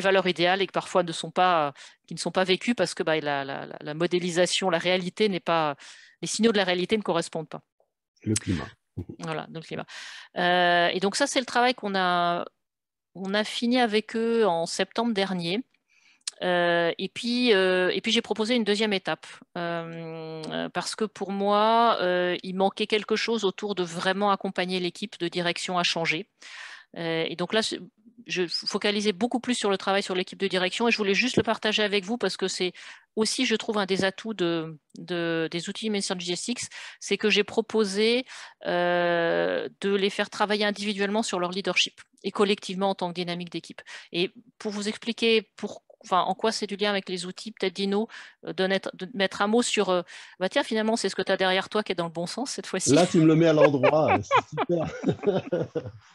valeurs idéales et que parfois qui ne sont pas vécues parce que la modélisation, la réalité n'est pas, les signaux de la réalité ne correspondent pas.
Le climat.
Voilà, donc le climat. Et donc ça, c'est le travail on a fini avec eux en septembre dernier. Et puis j'ai proposé une deuxième étape parce que pour moi, il manquait quelque chose autour de vraiment accompagner l'équipe de direction à changer. Et donc là, je focalisais beaucoup plus sur le travail sur l'équipe de direction et je voulais juste le partager avec vous parce que c'est aussi, je trouve, un des atouts des outils Messagery6, c'est que j'ai proposé de les faire travailler individuellement sur leur leadership et collectivement en tant que dynamique d'équipe. Et pour vous expliquer en quoi c'est du lien avec les outils, peut-être Dino, de mettre un mot sur tiens, finalement, c'est ce que tu as derrière toi qui est dans le bon sens cette fois-ci.
Là, tu me le mets à l'endroit, c'est super.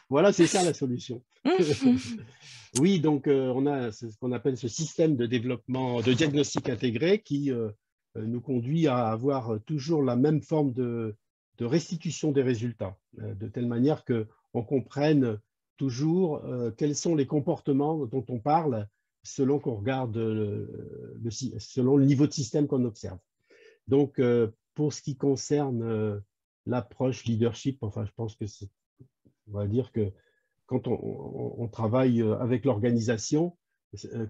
Voilà, c'est ça la solution. Oui, donc on a ce qu'on appelle ce système de développement, de diagnostic intégré qui nous conduit à avoir toujours la même forme de restitution des résultats, de telle manière qu'on comprenne toujours quels sont les comportements dont on parle selon qu'on regarde selon le niveau de système qu'on observe. Donc, pour ce qui concerne l'approche leadership, enfin, je pense que on va dire que quand on travaille avec l'organisation,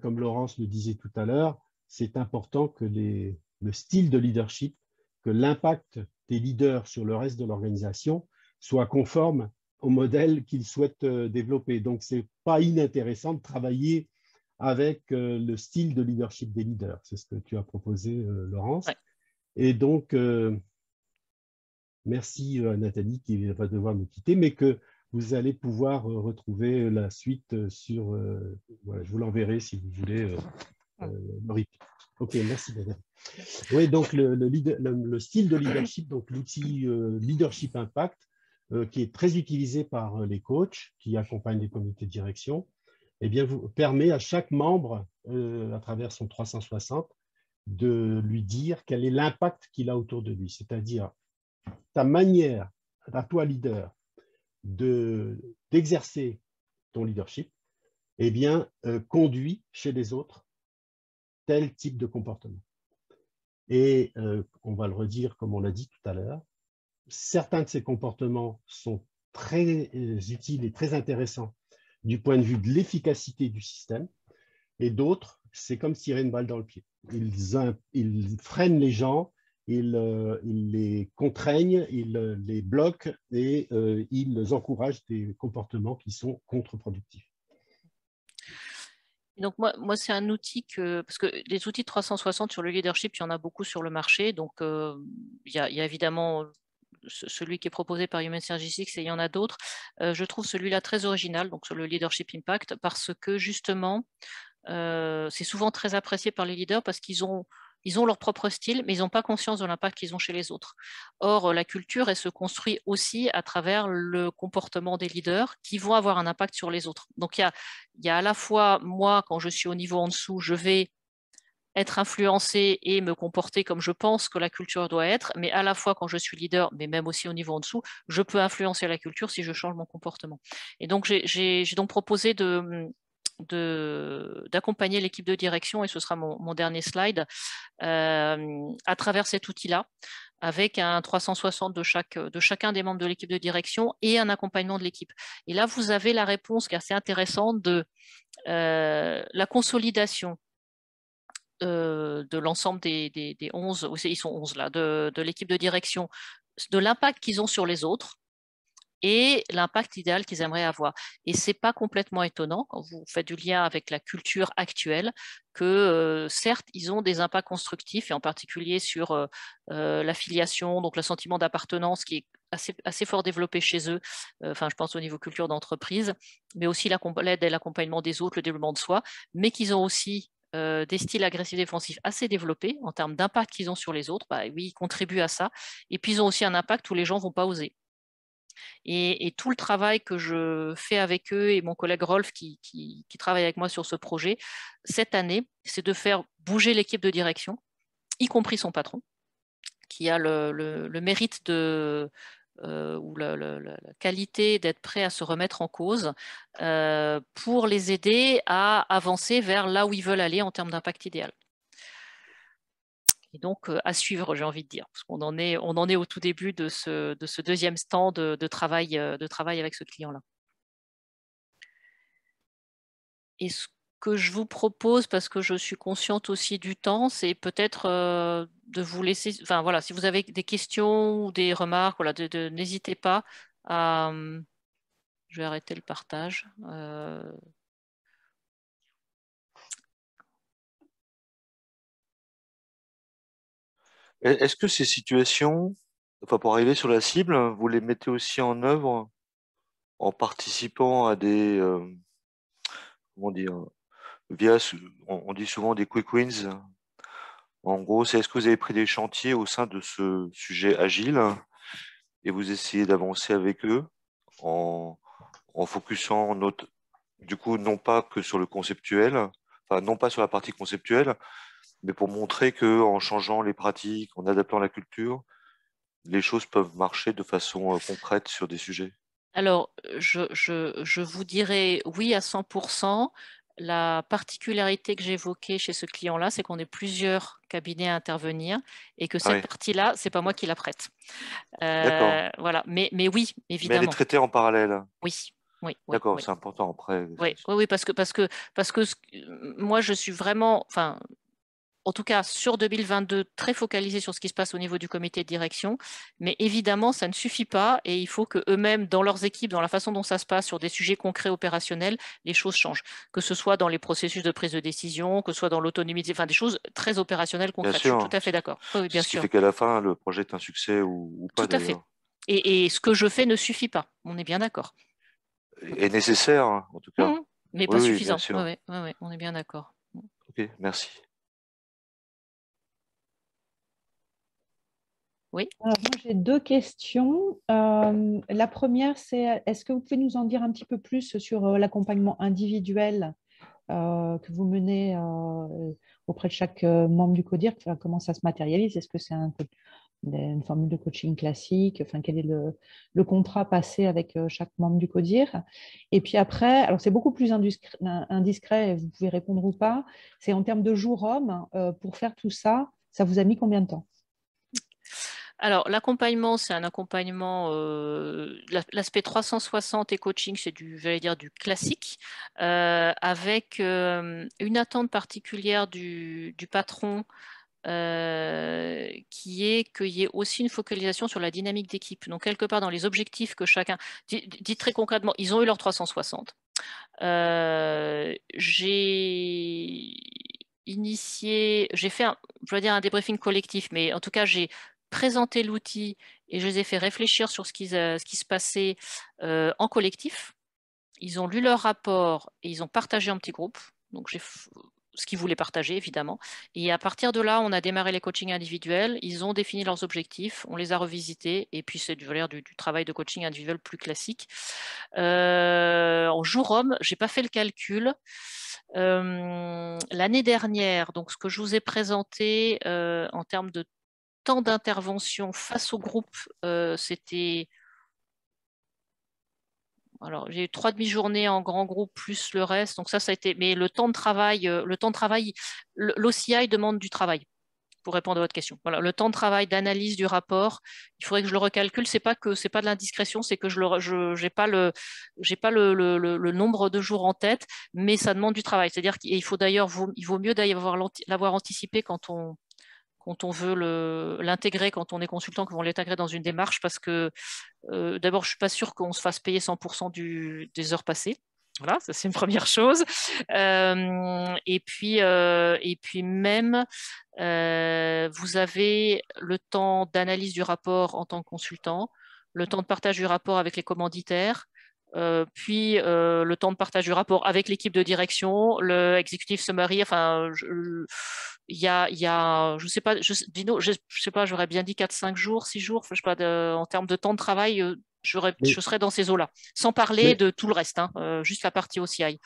comme Laurence le disait tout à l'heure, c'est important que le style de leadership, que l'impact des leaders sur le reste de l'organisation soit conforme au modèle qu'ils souhaitent développer. Donc, ce n'est pas inintéressant de travailler avec le style de leadership des leaders. C'est ce que tu as proposé, Laurence. Ouais. Et donc, merci à Nathalie qui va devoir nous quitter, mais que vous allez pouvoir retrouver la suite sur… voilà, je vous l'enverrai si vous voulez. Ok, merci Nathalie. Oui, donc le style de leadership, donc l'outil Leadership Impact, qui est très utilisé par les coachs qui accompagnent les comités de direction, eh bien, permet à chaque membre, à travers son 360, de lui dire quel est l'impact qu'il a autour de lui. C'est-à-dire, ta manière, à toi leader, d'exercer ton leadership, eh bien, conduit chez les autres tel type de comportement. Et on va le redire comme on l'a dit tout à l'heure, certains de ces comportements sont très utiles et très intéressants du point de vue de l'efficacité du système, et d'autres, c'est comme tirer une balle dans le pied. Ils freinent les gens, ils les contraignent, ils les bloquent et ils encouragent des comportements qui sont contre-productifs.
Donc moi c'est un outil parce que les outils 360 sur le leadership, il y en a beaucoup sur le marché. Donc il y a évidemment celui qui est proposé par Messagery6 et il y en a d'autres. Je trouve celui-là très original, donc sur le Leadership Impact, parce que justement, c'est souvent très apprécié par les leaders parce qu'ils ont leur propre style, mais ils n'ont pas conscience de l'impact qu'ils ont chez les autres. Or, la culture, elle se construit aussi à travers le comportement des leaders qui vont avoir un impact sur les autres. Donc, il y a à la fois, moi, quand je suis au niveau en dessous, je vais être influencé et me comporter comme je pense que la culture doit être, mais à la fois quand je suis leader, mais même aussi au niveau en dessous, je peux influencer la culture si je change mon comportement. Et donc, j'ai donc proposé d'accompagner l'équipe de direction, et ce sera mon dernier slide, à travers cet outil-là, avec un 360 de chacun des membres de l'équipe de direction et un accompagnement de l'équipe. Et là, vous avez la réponse qui est assez intéressante de la consolidation de l'ensemble des 11, ils sont 11 là, de l'équipe de direction, de l'impact qu'ils ont sur les autres et l'impact idéal qu'ils aimeraient avoir. Et ce n'est pas complètement étonnant, quand vous faites du lien avec la culture actuelle, que certes, ils ont des impacts constructifs, et en particulier sur l'affiliation, donc le sentiment d'appartenance qui est assez fort développé chez eux, enfin je pense au niveau culture d'entreprise, mais aussi l'aide et l'accompagnement des autres, le développement de soi, mais qu'ils ont aussi des styles agressifs défensifs assez développés en termes d'impact qu'ils ont sur les autres. Bah, oui, ils contribuent à ça. Et puis, ils ont aussi un impact où les gens ne vont pas oser. Et tout le travail que je fais avec eux et mon collègue Rolf qui travaille avec moi sur ce projet, cette année, c'est de faire bouger l'équipe de direction, y compris son patron, qui a le mérite de, ou la qualité d'être prêt à se remettre en cause pour les aider à avancer vers là où ils veulent aller en termes d'impact idéal. Et donc, à suivre, j'ai envie de dire, parce qu'on en est au tout début de ce deuxième stand de travail avec ce client-là. Et ce que je vous propose, parce que je suis consciente aussi du temps, c'est peut-être de vous laisser, enfin voilà, si vous avez des questions ou des remarques, voilà, n'hésitez pas à... Je vais arrêter le partage.
Est-ce que ces situations, enfin pour arriver sur la cible, vous les mettez aussi en œuvre en participant à des, comment dire, via, on dit souvent des quick wins. En gros, c'est est-ce que vous avez pris des chantiers au sein de ce sujet agile et vous essayez d'avancer avec eux en focusant du coup, non pas que sur le conceptuel, enfin non pas sur la partie conceptuelle, mais pour montrer que en changeant les pratiques, en adaptant la culture, les choses peuvent marcher de façon concrète sur des sujets.
Alors, je vous dirais oui à 100%. La particularité que j'évoquais chez ce client-là, c'est qu'on est plusieurs cabinets à intervenir et que cette
Oui,
partie-là, c'est pas moi qui la prête.
d'accord.
Voilà, mais oui,
Mais elle est
évidemment.
traitée en parallèle.
Oui, oui, oui,
D'accord,
oui.
c'est important après.
Oui, oui, oui, parce que moi, je suis vraiment, enfin, en tout cas sur 2022, très focalisée sur ce qui se passe au niveau du comité de direction. Mais évidemment, ça ne suffit pas et il faut qu'eux-mêmes, dans leurs équipes, dans la façon dont ça se passe sur des sujets concrets opérationnels, les choses changent. Que ce soit dans les processus de prise de décision, que ce soit dans l'autonomie, enfin des choses très opérationnelles,
Bien
concrètes. Je suis tout
sûr,
à fait d'accord. Oui, oui,
c'est
bien
ce qui
sûr.
fait qu'à la fin, le projet est un succès ou pas
Tout à fait.
d'ailleurs.
Et ce que je fais ne suffit pas. On est bien d'accord.
Et nécessaire, hein, en tout cas.
Mais
Oui,
pas
oui, bien
suffisant. Oui,
sûr.
oui, oui, oui, on est bien d'accord.
Ok, merci.
Oui.
Alors, moi, j'ai deux questions. La première, c'est est-ce que vous pouvez nous en dire un petit peu plus sur l'accompagnement individuel que vous menez auprès de chaque membre du CODIR? Enfin, comment ça se matérialise? Est-ce que c'est une formule de coaching classique? Enfin, quel est le contrat passé avec chaque membre du CODIR? Et puis après, alors c'est beaucoup plus indiscret, vous pouvez répondre ou pas, c'est en termes de jours hommes, pour faire tout ça, ça vous a mis combien de temps?
Alors, l'accompagnement, c'est un accompagnement, l'aspect 360 et coaching, c'est j'allais dire, du classique, avec une attente particulière du patron qui est qu'il y ait aussi une focalisation sur la dynamique d'équipe. Donc, quelque part dans les objectifs que chacun... Dit très concrètement, ils ont eu leur 360. J'ai fait, je vais dire un débriefing collectif, mais en tout cas, j'ai présenté l'outil et je les ai fait réfléchir sur ce qui se passait en collectif. Ils ont lu leur rapport et ils ont partagé en petits groupes. Donc, ce qu'ils voulaient partager, évidemment. Et à partir de là, on a démarré les coachings individuels. Ils ont défini leurs objectifs, on les a revisités. Et puis, c'est du travail de coaching individuel plus classique. En jour homme, je n'ai pas fait le calcul. L'année dernière, donc ce que je vous ai présenté en termes de temps d'intervention face au groupe, c'était... Alors, j'ai eu 3 demi-journées en grand groupe plus le reste. Donc ça a été. Mais le temps de travail, l'OCI demande du travail pour répondre à votre question. Voilà, le temps de travail d'analyse du rapport, il faudrait que je le recalcule. C'est pas de l'indiscrétion, c'est que je n'ai pas le nombre de jours en tête, mais ça demande du travail. C'est-à-dire qu'il faut d'ailleurs, il vaut mieux d'ailleurs l'avoir anticipé quand on veut l'intégrer, quand on est consultant, qu'on va l'intégrer dans une démarche, parce que d'abord, je ne suis pas sûre qu'on se fasse payer 100% des heures passées. Voilà, ça c'est une première chose. Et puis même, vous avez le temps d'analyse du rapport en tant que consultant, le temps de partage du rapport avec les commanditaires, puis le temps de partage du rapport avec l'équipe de direction, le executive summary. Enfin, il y a, je sais pas, Dino, je sais pas, j'aurais bien dit 4-5 jours, 6 jours. Je sais pas, en termes de temps de travail, je serais dans ces eaux-là. Sans parler de tout le reste, hein, juste la partie OCI.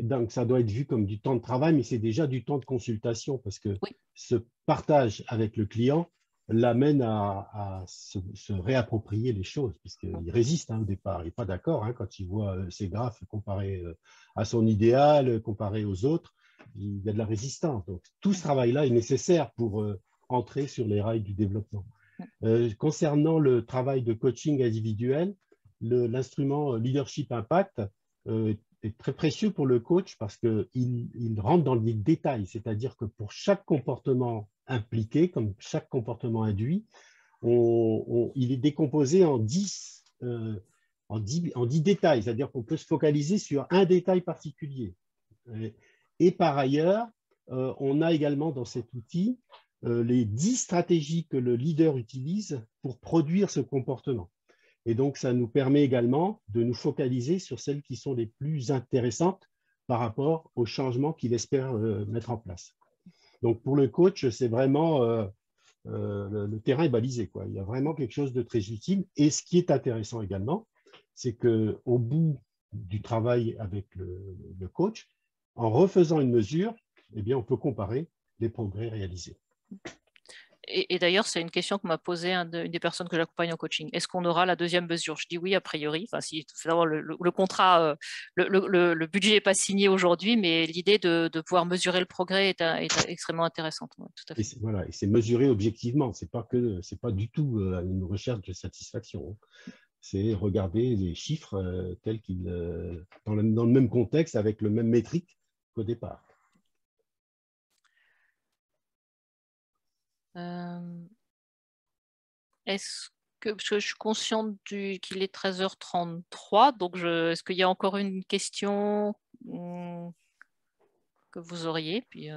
Donc, ça doit être vu comme du temps de travail, mais c'est déjà du temps de consultation parce que
Oui.
ce partage avec le client, l'amène à se réapproprier les choses, puisqu'il résiste au départ. Il n'est pas d'accord quand il voit ses graphes comparés à son idéal, comparés aux autres. Il y a de la résistance. Donc, tout ce travail-là est nécessaire pour entrer sur les rails du développement. Concernant le travail de coaching individuel, l'instrument Leadership Impact est très précieux pour le coach parce qu'il rentre dans les détails, c'est-à-dire que pour chaque comportement impliqué, comme chaque comportement induit, il est décomposé en 10 détails, c'est-à-dire qu'on peut se focaliser sur un détail particulier. Et par ailleurs, on a également dans cet outil les 10 stratégies que le leader utilise pour produire ce comportement. Et donc, ça nous permet également de nous focaliser sur celles qui sont les plus intéressantes par rapport aux changements qu'il espère mettre en place. Donc, pour le coach, c'est vraiment le terrain est balisé, quoi. Il y a vraiment quelque chose de très utile. Et ce qui est intéressant également, c'est qu'au bout du travail avec le coach, en refaisant une mesure, eh bien, on peut comparer les progrès réalisés.
Et d'ailleurs, c'est une question que m'a posée une des personnes que j'accompagne en coaching. Est-ce qu'on aura la deuxième mesure? Je dis oui, a priori. Enfin, si le contrat, le budget n'est pas signé aujourd'hui, mais l'idée de pouvoir mesurer le progrès est extrêmement intéressante. Ouais, tout à fait.
Et c'est mesuré objectivement. C'est pas du tout une recherche de satisfaction. C'est regarder les chiffres tels qu'ils, dans le même contexte, avec le même métrique qu'au départ.
Est-ce que, parce que je suis consciente qu'il est 13h33, donc est-ce qu'il y a encore une question que vous auriez? Puis,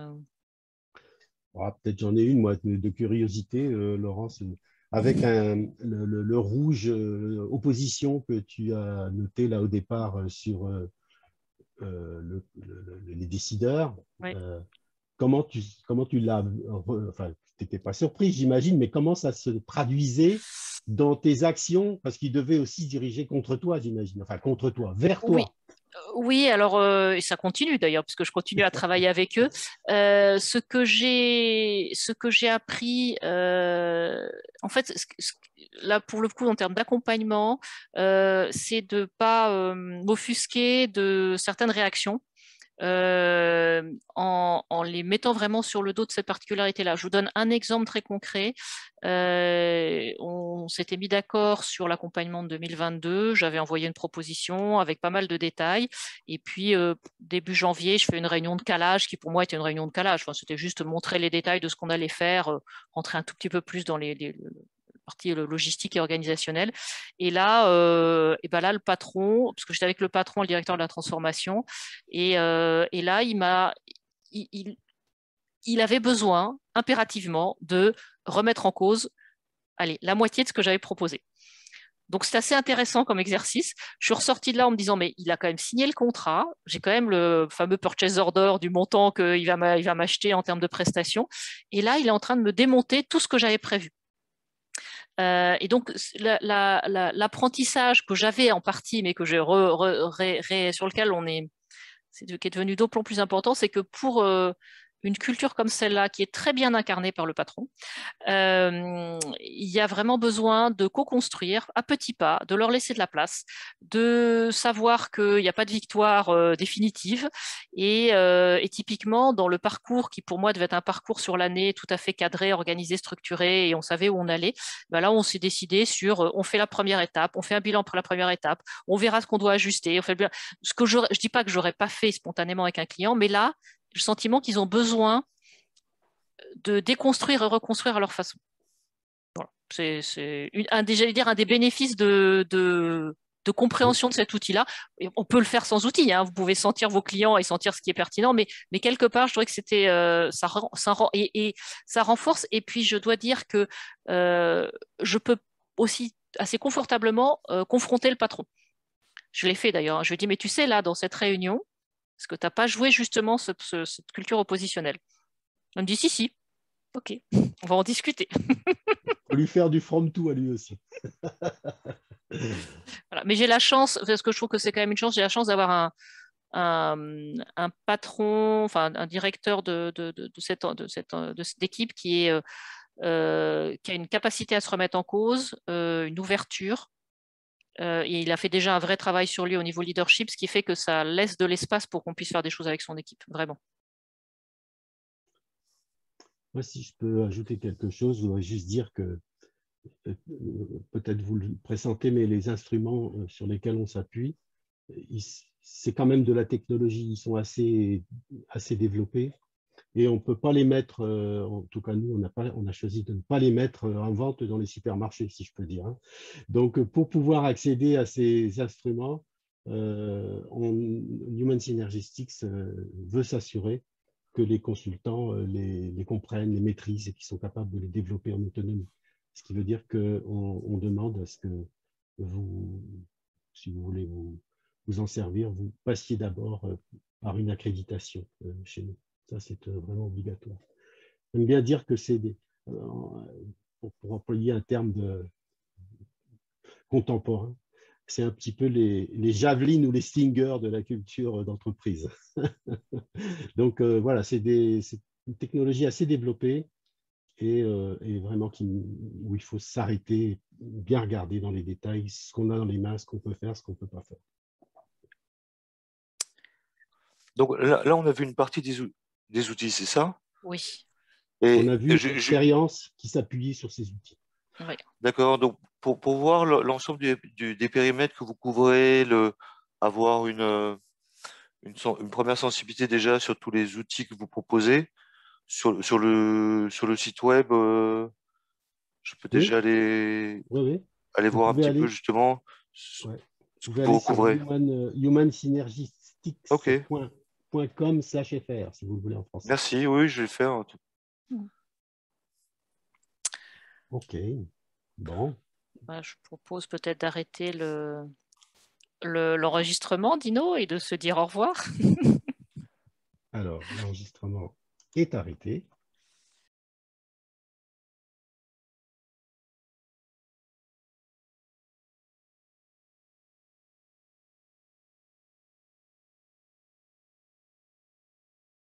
peut-être j'en ai une, moi, de curiosité, Laurence, avec le rouge opposition que tu as noté là au départ sur les décideurs.
oui.
Comment tu l'as, enfin, tu n'étais pas surpris, j'imagine, mais comment ça se traduisait dans tes actions, parce qu'ils devaient aussi se diriger contre toi, j'imagine, enfin contre toi, vers toi.
Oui, alors et ça continue d'ailleurs, puisque je continue à travailler avec eux. Ce que j'ai appris, en fait, là pour le coup en termes d'accompagnement, c'est de ne pas m'offusquer de certaines réactions. En les mettant vraiment sur le dos de cette particularité-là. Je vous donne un exemple très concret. On s'était mis d'accord sur l'accompagnement de 2022. J'avais envoyé une proposition avec pas mal de détails. Et puis, début janvier, je fais une réunion de calage qui, pour moi, était une réunion de calage. Enfin, c'était juste montrer les détails de ce qu'on allait faire, rentrer un tout petit peu plus dans les partie logistique et organisationnelle. Et là, le patron, parce que j'étais avec le patron, le directeur de la transformation, et là, il avait besoin impérativement de remettre en cause, la moitié de ce que j'avais proposé. Donc, c'est assez intéressant comme exercice. Je suis ressortie de là en me disant, mais il a quand même signé le contrat. J'ai quand même le fameux purchase order du montant qu'il va m'acheter en termes de prestations. Et là, il est en train de me démonter tout ce que j'avais prévu. Et donc, l'apprentissage que j'avais en partie, mais que sur lequel qui est devenu d'autant plus important, c'est que pour une culture comme celle-là, qui est très bien incarnée par le patron, il y a vraiment besoin de co-construire à petits pas, de leur laisser de la place, de savoir qu'il n'y a pas de victoire définitive. Et typiquement, dans le parcours qui, pour moi, devait être un parcours sur l'année tout à fait cadré, organisé, structuré, et on savait où on allait, ben là, on s'est décidé sur on fait la première étape, on fait un bilan pour la première étape, on verra ce qu'on doit ajuster. On fait ce que je ne dis pas que je n'aurais pas fait spontanément avec un client, mais là, j'ai le sentiment qu'ils ont besoin de déconstruire et reconstruire à leur façon. Voilà. C'est un des bénéfices de compréhension de cet outil-là. On peut le faire sans outil, hein. Vous pouvez sentir vos clients et sentir ce qui est pertinent, mais quelque part, je trouvais que c'était ça renforce. Et puis, je dois dire que je peux aussi assez confortablement confronter le patron. Je l'ai fait d'ailleurs. Je lui ai dit, mais tu sais, là, dans cette réunion, est-ce que tu n'as pas joué justement cette culture oppositionnelle? On me dit si. Ok, on va en discuter.
Il faut lui faire du from to à lui aussi.
Voilà. Mais j'ai la chance, parce que je trouve que c'est quand même une chance, j'ai la chance d'avoir un patron, enfin un directeur de cette équipe qui est qui a une capacité à se remettre en cause, une ouverture. Et il a fait déjà un vrai travail sur lui au niveau leadership, ce qui fait que ça laisse de l'espace pour qu'on puisse faire des choses avec son équipe, vraiment.
Moi, si je peux ajouter quelque chose, je voudrais juste dire que, peut-être vous le pressentez, mais les instruments sur lesquels on s'appuie, c'est quand même de la technologie, ils sont assez développés et on ne peut pas les mettre, en tout cas nous, on a choisi de ne pas les mettre en vente dans les supermarchés, si je peux dire. Donc, pour pouvoir accéder à ces instruments, Human Synergistics veut s'assurer que les consultants les comprennent, les maîtrisent et qu'ils sont capables de les développer en autonomie. Ce qui veut dire qu'on demande à ce que vous, si vous voulez vous en servir, vous passiez d'abord par une accréditation chez nous. Ça, c'est vraiment obligatoire. J'aime bien dire que c'est pour employer un terme contemporain, c'est un petit peu les javelines ou les stingers de la culture d'entreprise. Donc voilà, c'est une technologie assez développée et vraiment où il faut s'arrêter, bien regarder dans les détails ce qu'on a dans les mains, ce qu'on peut faire, ce qu'on ne peut pas faire.
Donc là, on a vu une partie des outils, c'est ça?
Oui.
Et
on a vu une expérience qui s'appuyait sur ces outils.
Oui.
D'accord. Donc, pour voir l'ensemble des périmètres que vous couvrez, avoir une première sensibilité déjà sur tous les outils que vous proposez, sur le site web, je peux déjà aller voir un petit peu justement ce que vous recouvrez.
humansynergistics.com/fr, si vous le voulez en français.
Merci, oui, je vais le faire.
Ok, bon.
Je propose peut-être d'arrêter l'enregistrement, Dino, et de se dire au revoir.
Alors, l'enregistrement est arrêté.